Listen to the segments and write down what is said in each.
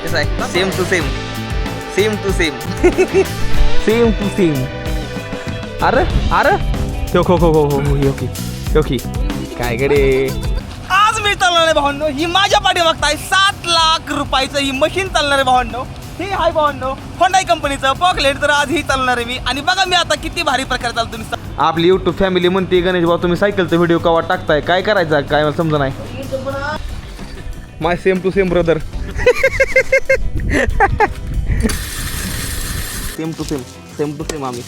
कसं आहे same to same same to same same to same. अरे अरे खो खो खो खो हो योकी योकी काय गडे. आज मी चालणार आहे भावांनो, ही माझ्या पाठी बघताय 7 लाख रुपयाचं ही मशीन चालणार आहे भावांनो. हे हाय भावांनो होंडाई कंपनीचं पॉकलेट. तर आज ही चालणार आहे मी. आणि बघा मी आता किती भारी प्रकारे चालतो. तुम्ही आपली युट्यूब फॅमिली म्हणते गणेश भाऊ तुम्ही सायकलचा व्हिडिओ कवा टाकताय, काय करायचं काय मला समजा नाही. My same to same brother same to same same to same आम्ही.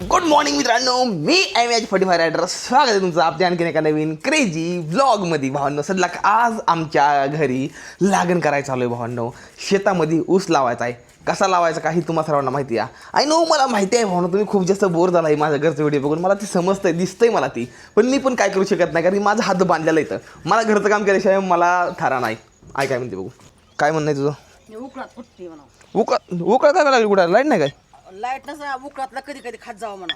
गुड मॉर्निंग मित्रांनो, मी एम एच 45 रायडर. स्वागत आहे तुमचं आपल्या आणखीन एका नवीन क्रेझी व्लॉगमध्ये. भावांनो सध्या आज आमच्या घरी लागण करायचं चालू आहे भावांनो. शेतामध्ये ऊस लावायचा आहे. कसा लावायचा काही तुम्हाला सर्वांना माहिती आहे. आय नो मला माहिती आहे भावांनो तुम्ही खूप जास्त बोर झाला आहे माझ्या घरचं व्हिडिओ बघून. मला ती समजतंय दिसतंय मला ती, पण मी पण काय करू शकत नाही कारण माझा हात बांधलेला इथं. मला घरचं काम केल्याशिवाय मला थारा नाही. काय म्हणते बघू काय म्हणणं आहे तुझं. उकळा काय लागली कुठं लाईट नाही काय. लाईट नसं उकळातला कधी कधी खात जावं म्हणा.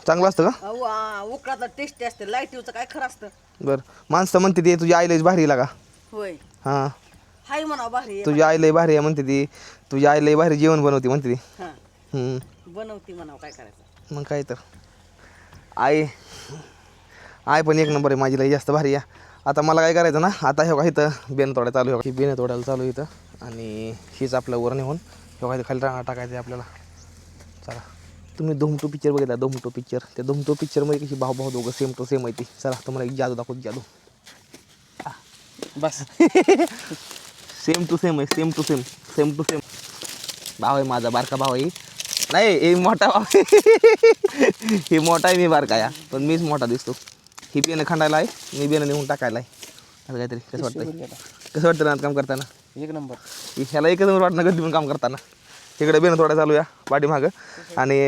चांगलं असतं का. उकळातला टेस्टी असते. लाईटीचं काय खरं असतं. बरं माणसं म्हणते ती तुझी आईलाच भारी लागा. होय हां हाय म्हणा भारी. तुझी आई लय भारी आहे म्हणते ती. तुझी आई लय भारी जेवण बनवते म्हणते ती. बनवती म्हणावं काय करायचं मग काय तर आई पण एक नंबर आहे माझी लय जास्त भारी आहे. आता मला काय करायचं ना आता हे का इथं बेन तोड्या चालू आहे. बेन तोड्याला चालू इथं आणि हीच आपलं वर नेऊन हे काय खाली रांगा टाकायचं आपल्याला. चला तुम्ही धुमटू पिक्चर बघितला धुमटू पिक्चर. त्या धुमटू पिक्चरमध्ये कशी भाऊ भाऊ दोघं सेम टू सेम आहे ती. चला तुम्हाला एक जादू दाखवतो जादू. बस सेम टू सेम आहे same to same same to same. भाव आहे माझा बारका भाव आहे. नाही हे मोठा भाव आहे हे मोठा आहे मी बारका या पण मीच मोठा दिसतो. ही बेनं खांडायला आहे मी बेनं नेऊन टाकायला आहे. असं काहीतरी कसं वाटतं कसं वाटतं ना काम करताना. एक नंबर ह्याला एकच नंबर वाटणं कधी पण काम करताना. तिकडे बेनं थोडा चालू या पाठीमागं आणि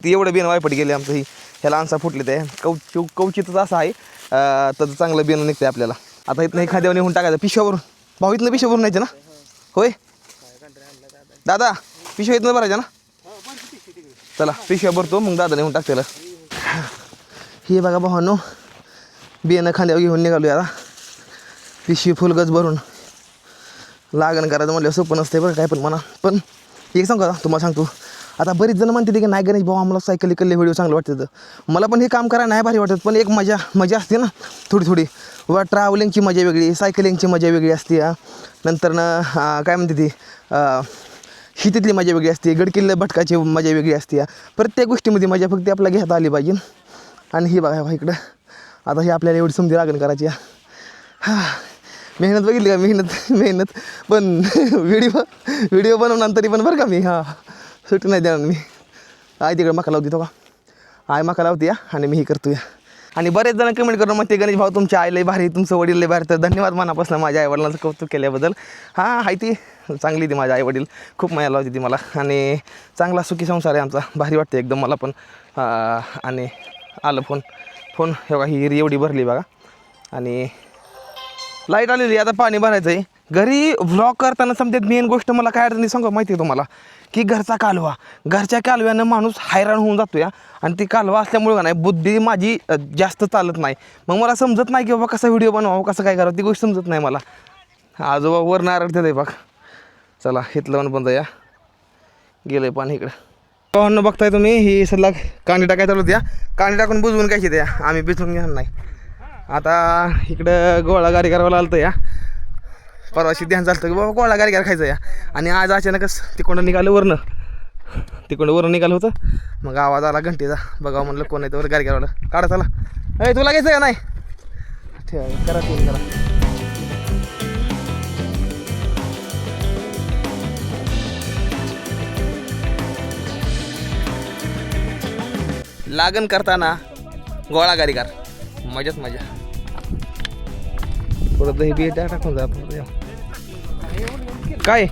ती एवढं बेनं वायपट गेली आमचं. ही ह्याला आणसा फुटले ते कवचितच असं आहे तर चांगलं बेनं निघते आपल्याला. आता इथनं एखाद्यावर नेऊन टाकायचं पिशव्यावरून. भाऊ इथनं पिशव्यावरून न्यायचं ना. होय दादा पिशव्या इथनं भरायचं ना. चला पिशव्या भरतो मग दादा नेऊन टाकतेला. हे बघा भावांनो बियाणं खांद्यावर घेऊन निघालो आता. पिशवी फुलगच भरून लागण करायचं म्हटलं सोपं नसते बरं काय पण म्हणा. पण एक सांगू का तुम्हाला सांगतो आता बरीच जण म्हणते की नाही गणेश भाऊ आम्हाला सायकल इकडले व्हिडिओ चांगलं वाटतं. मला पण हे काम करायला नाही भारी वाटत पण एक मजा असते ना थोडी थोडी. व ट्रॅव्हलिंगची मजा वेगळी सायकलिंगची मजा वेगळी असते. नंतर ना काय म्हणते ती शेतीतली मजा वेगळी असते. गडकिल्ले भटकाची मजा वेगळी असते. प्रत्येक गोष्टीमध्ये मजा फक्त आपल्याला घेता आली पाहिजे. आणि ही बघा इकडं आता ही आपल्याला एवढी समजी लागण करायची. मेहनत बघितली का मेहनत पण व्हिडिओ बनवणार तरी पण बरं का मी सुट्टी नाही देणार मी. आई तिकडे मका लावते तो का आई मका लावते या आणि मी ही करतो या. आणि बरेच जण कमेंट करून म्हणते गणेश भाऊ तुमच्या आई लय भारी तुमचं वडील लय भारी. तर धन्यवाद मनापासून माझ्या आईवडिलांचं कौतुक केल्याबद्दल. हाय ती चांगली ती माझ्या आईवडील खूप मजा लावते ती मला. आणि चांगला सुखी संसार आहे आमचा भारी वाटते एकदम मला पण. आणि आलं फोन हे बघा ही एवढी भरली बघा. आणि लाईट आलेली आता पाणी भरायचं आहे. घरी व्लॉग करताना समजत मेन गोष्ट मला काय अडचणी सांगा माहिती आहे तुम्हाला की घरचा कालवा. घरच्या कालव्यानं माणूस हैराण होऊन जातो या. आणि ती कालवा असल्यामुळं का नाही बुद्धी माझी जास्त चालत नाही. मग मला समजत नाही की बाबा कसा व्हिडिओ बनवावं कसं काय करावं ती गोष्ट समजत नाही मला. आजोबा वर नारळते ते बघ. चला हिथलं पण बंद या गेलं आहे पाणी इकडं. पाहून बघताय तुम्ही ही सल्ला कांडी टाकायला चालू द्या. कांडी टाकून बुजवून काय द्या आम्ही बिजवून घेणार नाही. आता इकडं गोळा गाडी करावं लागतं या. परवाशी ध्यान चालतं की बाबा गोळा गाडी खायचं या. आणि आज अचानकच तिकडं निघालं वरनं निघालं होतं. मग आवाज आला घंटीचा बघा म्हणलं कोण आहे तर गाडी करावं काढा. चला तुला घ्यायचं का नाही ठेवा करा फोन करा. लागण करताना गोळा गाडी कर मजाच मजा. थोडं दही बी टाकून जा काय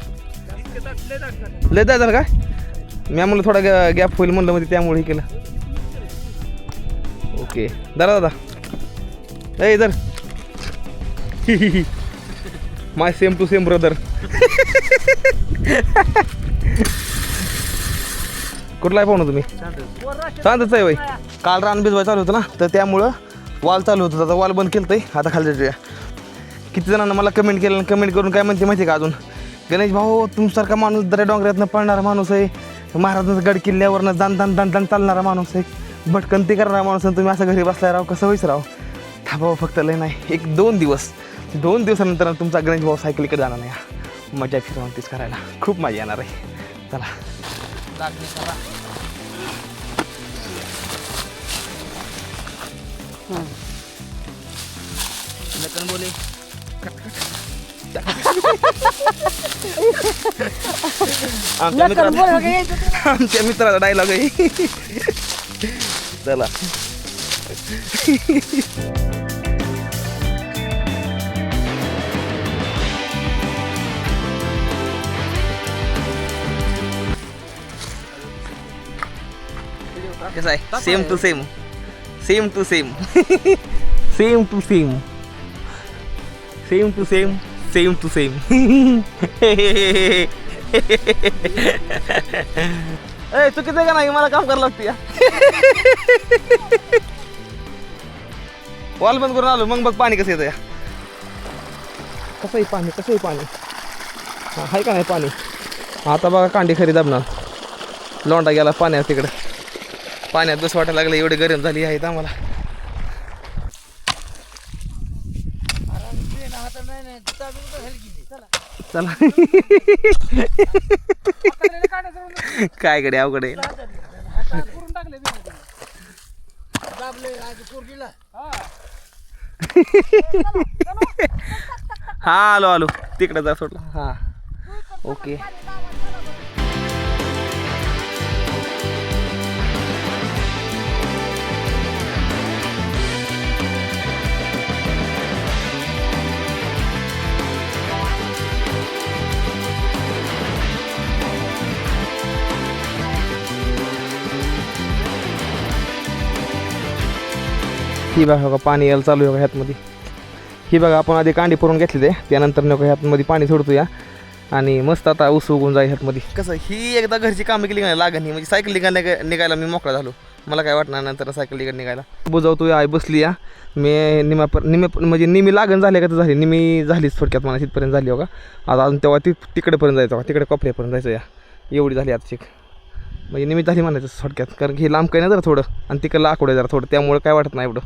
लय द्या झालं काय. मी म्हणलं थोडा गॅप होईल म्हणलं मध्ये त्यामुळे हे केलं. ओके दादा ए इधर माय सेम टू सेम ब्रदर. कुठला आहे पाहू ना तुम्ही शांतच आहे बाई. काल रान भिजवाय चालू होतं ना तर त्यामुळं वाल चालू होतं. आता वाल बंद केलं आहे आता खाली. किती जणांना मला कमेंट करून काय म्हणते माहिती का अजून गणेश भाऊ तुमच्यासारखा माणूस दऱ्या डोंगरातनं पळणारा माणूस आहे. महाराजांचा गड किल्ल्यावरनं दान चालणारा माणूस आहे. भटकंती करणारा माणूस आहे. तुम्ही असं घरी बसलाय राव, कसं होईच राव. थांबावं फक्त लय नाही, 1-2 दिवस. 2 दिवसानंतर तुमचा गणेश भाऊ सायकलीकडे जाणार नाही. मजा फिरवणतीच करायला खूप मजा येणार आहे. चला लग्न बोले आमच्या मित्राचा डायलॉग आहे. चला कसं आहे, same to same same to same same to same same to same same to same. ए चुकीचं का नाही, मला काम करायला लागते. वॉल बंद करून आलो, मग बघ पाणी कसं येतं या. कसं आहे पाणी, कसं आहे पाणी. हां आहे का नाही पाणी. आता बघा कांडी खरी दाबणार. लोंडा गेला पाण्यात तिकडं. पाण्यात बस वाटायला लागलं, एवढी गरम झाली आहेत आम्हाला. चला काय कडे अवघडे. हा आलो आलो तिकडे जा सोडला. हा ओके. ही बघा का पाणी यायला चालू आहे का ह्यातमध्ये. ही बघा आपण आधी कांडी पुरून घेतली ते, त्यानंतर नको ह्यातमध्ये पाणी सोडतोया आणि मस्त आता ऊस उगून जाईल ह्यातमध्ये. कसं ही एकदा घरची कामं केली का नाही लागण ही, म्हणजे सायकल निघायला मी मोकळा झालो. मला काय वाटणार नंतर सायकल निघायला. बुजावतोय आई बसली या. मी निमी लागण झाली का तर झाली, निमी झालीच थोडक्यात मला तिथपर्यंत झाली हो का. आता अजून तेव्हा तिकडेपर्यंत जायचं का, तिकडे कोपऱ्यापर्यंत जायचं या. एवढी झाली आता शिक, म्हणजे निमित झाली म्हणायचं थोडक्यात. कारण की हे लांब काही नाही जरा थोडं आणि तिकडं आकडे जरा थोडं, त्यामुळे काय वाटत नाही एवढं.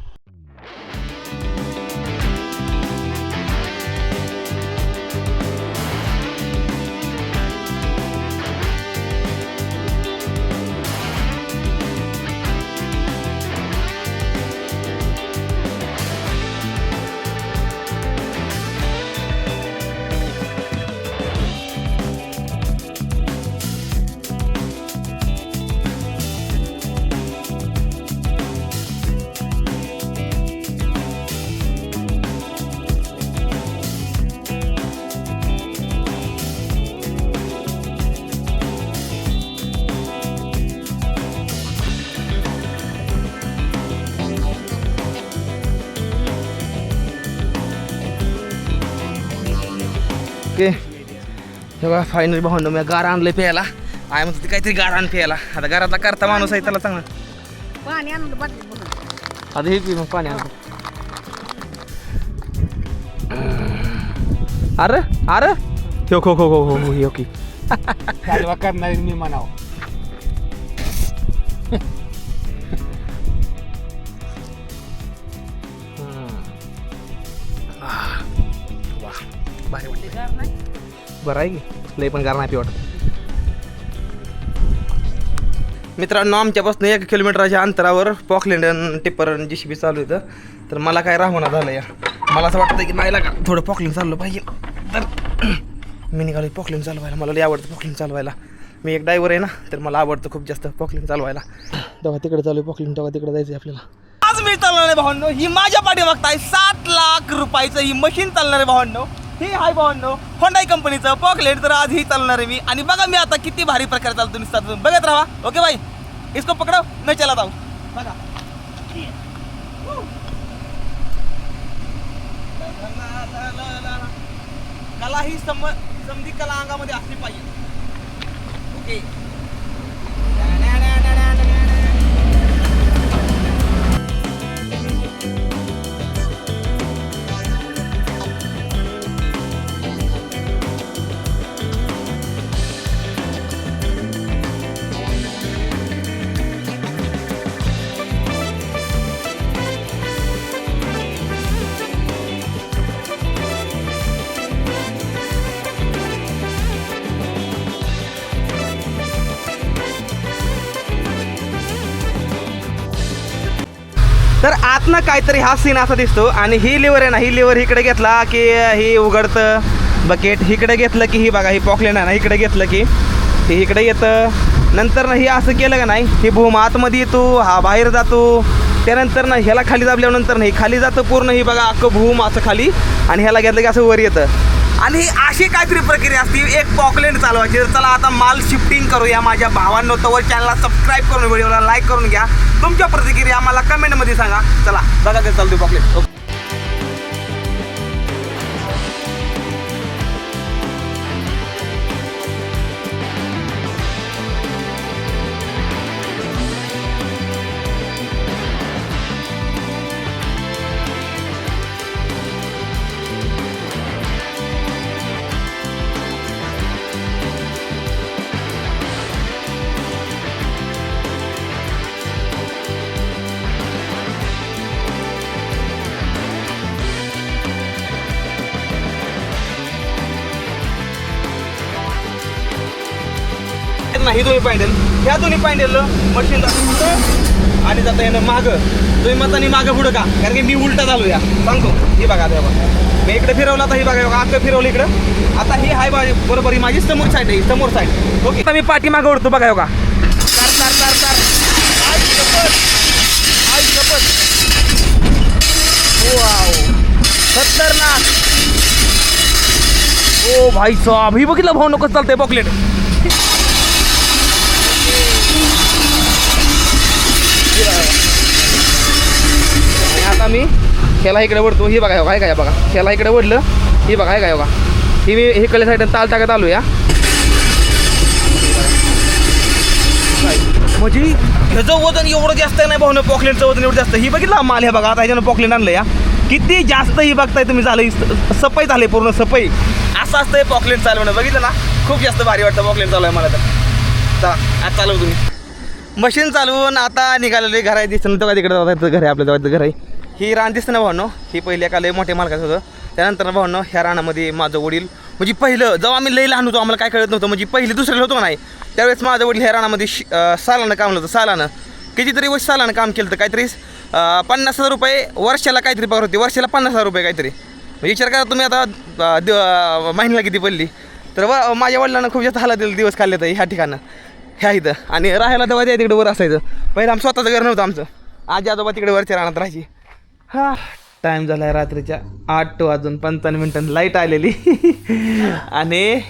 ओके हे बघा फायनली भावंड मी गार आणलं प्यायला. आय म्हणतो ती काहीतरी गार आण प्यायला. आता घरातला करता माणूस आहे त्याला चांगलं पाणी आणून बाटली भरून. आता हे पी मग पाणी आणतो. अरे अरे हो खो खो खो हो हो ओके करणार मी म्हणाव. भारी वाटते. बरं आहे की लई पण गार नाही वाटत. मित्रांनो आमच्यापासून 1 किलोमीटरच्या अंतरावर पॉकलँड टिप्पर JCB चालू येतं. तर मला काय राहून झालं या. मला असं वाटतं की नाही लागा थोडं पॉकलँड चाललं पाहिजे. तर मी निघालो पॉकलँड चालवायला. मला लई आवडतं पॉकलँड चालवायला. मी एक ड्रायव्हर आहे ना, तर मला आवडतं खूप जास्त पॉकलँड चालवायला. तेव्हा तिकडे चालू आहे पॉकलँड, तेव्हा तिकडे जायचं आपल्याला. आज मी चालणार आहे भावांनो, ही माझ्या पाठी बघताय 7 लाख रुपयाचं ही मशीन चालणार आहे भावांनो. ही हाय भावांनो होंडाई कंपनीचं पॉकलेट. तर आज ही चालणार आहे मी. आणि बघा मी आता किती भारी प्रकारे चालतो नुसतं बघत राहा. ओके भाई इसको पकड़ो मैं चलाता हूँ. बघा कला ही समधी कला अंगामध्ये असली पाहिजे. ओके तर आतनं काहीतरी हा सीन असा दिसतो आणि ही लिव्हर आहे ना, ही लिव्हर इकडे घेतला की ही उघडतं बकेट, इकडे घेतलं की ही बघा ही पॉकलेन आहे ना, इकडे घेतलं की हे इकडे येतं. नंतर ना ही असं केलं का नाही, ही भूम आतमध्ये येतो, हा बाहेर जातो. त्यानंतर ना ह्याला खाली दाबल्यानंतर नाही खाली जातं पूर्ण, ही बघा अख्खं भूम असं खाली आणि ह्याला घेतलं की असं वर येतं. आणि ही अशी काहीतरी प्रक्रिया असते एक पॉकलेंड चालवायची. तर चला आता माल शिफ्टिंग करूया माझ्या भावांनो. तवर चॅनलला सबस्क्राईब करून व्हिडिओला लाईक करून घ्या. तुमच्या प्रतिक्रिया आम्हाला कमेंटमध्ये सांगा. चला बघा ते चालतो पॉकलेंड. नाही दोन्ही पॅन्डल, ह्या दोन्ही पॅन्डल मशीन जातं आणि जाता येणं मागं. तुम्ही मतानी मागं पुढं का, कारण की मी उलटा झालो या सांगतो. ही बघा आता बघा मी इकडे फिरवलं, आता ही बघा आता फिरवलं इकडं. आता ही हाय बरोबर ही माझी समोर साईड आहे, समोर साईड. ओके आता मी पाठी मागं उडतो बघा का कार कार कार कार खतरनाक. ओ भाई साहब ही बघितलं भाऊ नको चालतंय पॉकलेट. आता मी ह्याला इकडे वडतो, ही बघा काय काय बघा ह्याला इकडे वडलं, ही बघा काय बघा ही मी हे कल्या साईडनं ताल टाकत आलो या. म्हणजे ह्याचं वजन एवढं जास्त नाही भाऊ, पॉकलेटचं वजन एवढं जास्त. ही बघितलं माल हे बघा आता ह्याच्यानं पॉकलेट आणलं या. किती जास्त ही बघताय तुम्ही, झालं सपई झाले पूर्ण सपई. असं असतं पॉकलेट चालवणं, बघितलं ना खूप जास्त भारी वाटतं पॉकलेट चालू मला. तर आज चालव तुम्ही मशीन चालवून आता निघालेले घर आहे. दिसतं तेव्हा तिकडे जायचं घर आहे, आपल्या जवळचं घर आहे. ही रान दिसतं ना भावनो, ही पहिले एका लय मोठ्या मालकाचं होतं. त्यानंतर भावनो ह्या रानामध्ये माझं वडील म्हणजे पहिलं जेव्हा आम्ही लई लहान होतो आम्हाला काय कळत नव्हतं, म्हणजे पहिले दुसऱ्याला होतो नाही त्यावेळेस माझं वडील ह्या रानामध्ये सालानं काम होतं. सालानं कितीतरी वर्ष सालानं काम केलं होतं. काहीतरी 50,000 रुपये वर्षाला काहीतरी पगार होती, वर्षाला 50,000 रुपये काहीतरी. विचार करा तुम्ही आता महिन्याला किती पडली. तर माझ्या वडिलांना खूप जास्त हालात दिवस काढले तर ह्या ठिकाणं ह्या इथं. आणि राहायला तेव्हा त्या तिकडे वर असायचं. पहिलं आमचं स्वतःचं घर नव्हतं आमचं, आजी आजोबा तिकडे वरच्या राहण्यात राहायची. हा टाईम झाला आहे रात्रीच्या 8:55 लाईट आलेली आणि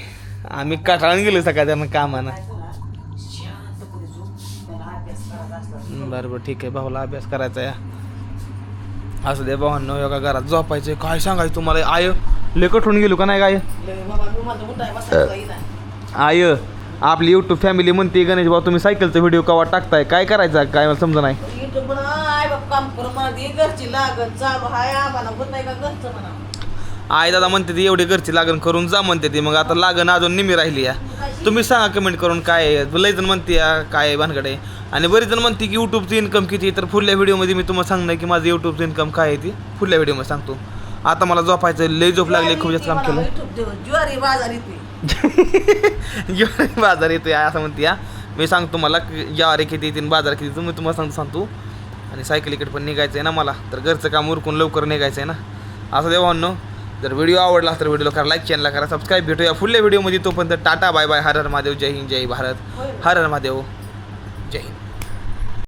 आम्ही कटाळून गेलो सकाळच्या कामानं. बरोबर ठीक आहे, भाऊला अभ्यास करायचा आहे. असं दे भावांनो, योगा घरात झोपायचं काय सांगायचं तुम्हाला. आय लेकट होऊन गेलो का नाही काय आय. आपली यूट्यूब फॅमिली म्हणते गणेश भाऊ तुम्ही सायकलचा व्हिडिओ कवा टाकताय, काय करायचं काय मला समजा नाही. आई दादा म्हणते ती एवढी घरची लागण करून जा म्हणते ती, मग आता लागण अजून निमी राहिली या. तुम्ही सांगा कमेंट करून काय लय जण म्हणते काय भानगडे. आणि बरेच जण म्हणते की यूट्यूबचं इन्कम किती, तर पुढल्या व्हिडिओमध्ये मी तुम्हाला सांगणार की माझं यूट्यूबचं इन्कम काय आहे ती पुढल्या व्हिडिओमध्ये सांगतो. आता मला झोपायचं लय झोप लागली, खूप जास्त काम केलं. ज्वारी बाजार येतोय असं म्हणते या. मी सांगतो मला ज्वारी किती येते बाजार किती तुम्ही तुम्हाला सांगतो. आणि सायकल इकडे पण निघायचं आहे ना मला, तर घरचं काम उरकून लवकर निघायचं आहे ना. असं देवांनो जर व्हिडिओ आवडला तर व्हिडिओला करा लाईक, चॅनलला करा सबस्क्राईब. भेटूया पुढल्या व्हिडिओमध्ये. तोपर्यंत टाटा बाय बाय. हर हर महादेव, जय हिंद, जय भारत. हर हर महादेव, जय हिंद.